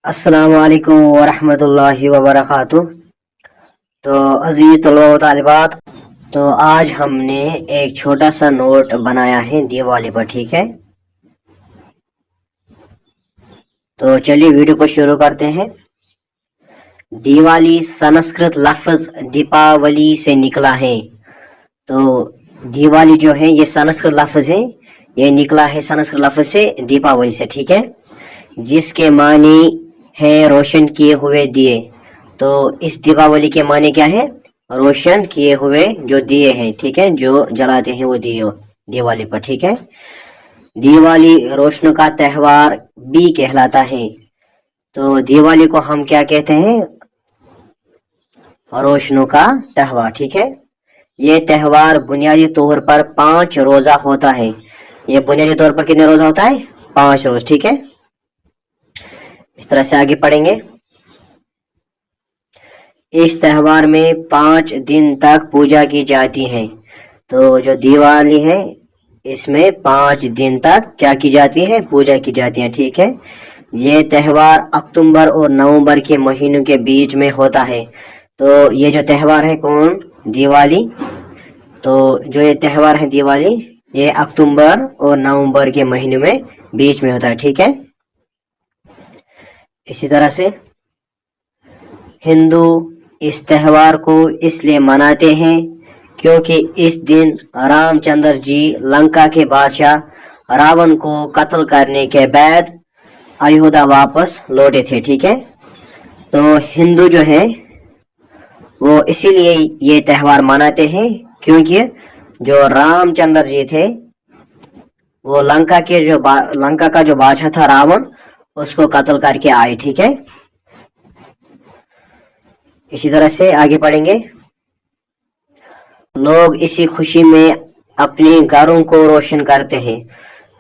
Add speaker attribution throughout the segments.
Speaker 1: السلام علیکم ورحمۃ اللہ وبرکاتہ۔ تو عزیز طلباء و طالبات، تو آج ہم نے ایک چھوٹا سا نوٹ بنایا ہے دیوالی پر، ٹھیک ہے؟ تو چلیے ویڈیو کو شروع کرتے ہیں۔ دیوالی سنسکرت لفظ دیپاولی سے نکلا ہے۔ تو دیوالی جو ہے یہ سنسکرت لفظ ہے، یہ نکلا ہے سنسکرت لفظ سے دیپاولی سے، ٹھیک ہے، جس کے معنی ہے روشن کیے ہوئے دیے۔ تو اس دیپاولی کے معنی کیا ہے؟ روشن کیے ہوئے جو دیے ہیں، ٹھیک ہے، جو جلاتے ہیں وہ دیے دیوالی پر، ٹھیک ہے۔ دیوالی روشنوں کا تہوار بھی کہلاتا ہے۔ تو دیوالی کو ہم کیا کہتے ہیں؟ روشنوں کا تہوار، ٹھیک ہے۔ یہ تہوار بنیادی طور پر 5 روزہ ہوتا ہے۔ یہ بنیادی طور پر کتنے روزہ ہوتا ہے؟ 5 روز، ٹھیک ہے۔ اس طرح سے آگے پڑھیں گے۔ اس تہوار میں 5 دن تک پوجا کی جاتی ہے۔ تو جو دیوالی ہے اس میں 5 دن تک کیا کی جاتی ہے؟ پوجا کی جاتی ہے، ٹھیک ہے۔ یہ تہوار اکتوبر اور نومبر کے مہینوں کے بیچ میں ہوتا ہے۔ تو یہ جو تہوار ہے کون؟ دیوالی۔ تو جو یہ تہوار ہے دیوالی، یہ اکتوبر اور نومبر کے مہینے میں بیچ میں ہوتا ہے، ٹھیک ہے۔ اسی طرح سے ہندو اس تہوار کو اس لیے مناتے ہیں کیونکہ اس دن رام چندر جی لنکا کے بادشاہ راون کو قتل کرنے کے بعد ایودھیا واپس لوٹے تھے، ٹھیک ہے۔ تو ہندو جو ہے وہ اسی لیے یہ تہوار مناتے ہیں کیونکہ جو رام چندر جی تھے وہ لنکا کا جو بادشاہ تھا راون، اس کو قتل کر کے آئے، ٹھیک ہے۔ اسی طرح سے آگے پڑھیں گے۔ لوگ اسی خوشی میں اپنے گھروں کو روشن کرتے ہیں۔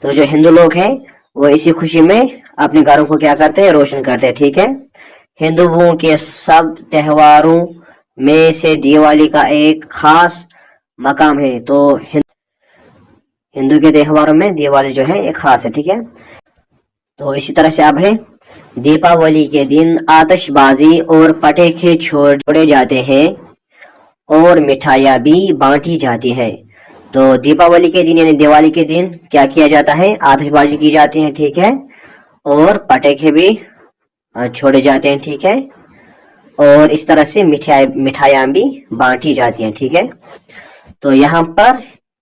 Speaker 1: تو جو ہندو لوگ ہیں وہ اسی خوشی میں اپنے گھروں کو کیا کرتے ہیں؟ روشن کرتے ہیں، ٹھیک ہے۔ ہندوؤں کے سب تہواروں میں سے دیوالی کا ایک خاص مقام ہے۔ تو ہندو کے تہواروں میں دیوالی جو ہے ایک خاص ہے، ٹھیک ہے۔ تو اسی طرح سے اب ہے دیپاولی کے دن آتش بازی اور پٹاخے چھوڑے جاتے ہیں اور مٹھائیاں بھی بانٹی جاتی ہے۔ تو دیپاولی کے دن یعنی دیوالی کے دن کیا کیا جاتا ہے؟ آتش بازی کی جاتی ہے، ٹھیک ہے، اور پٹاخے بھی چھوڑے جاتے ہیں، ٹھیک ہے، اور اس طرح سے مٹھائیاں بھی بانٹی جاتی ہیں، ٹھیک ہے۔ تو یہاں پر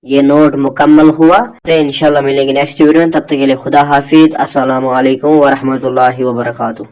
Speaker 1: یہ نوٹ مکمل ہوا۔ تو انشاءاللہ ملیں گے نیکسٹ ویڈیو میں، تب تک کے لیے خدا حافظ۔ السلام علیکم ورحمۃ اللہ وبرکاتہ۔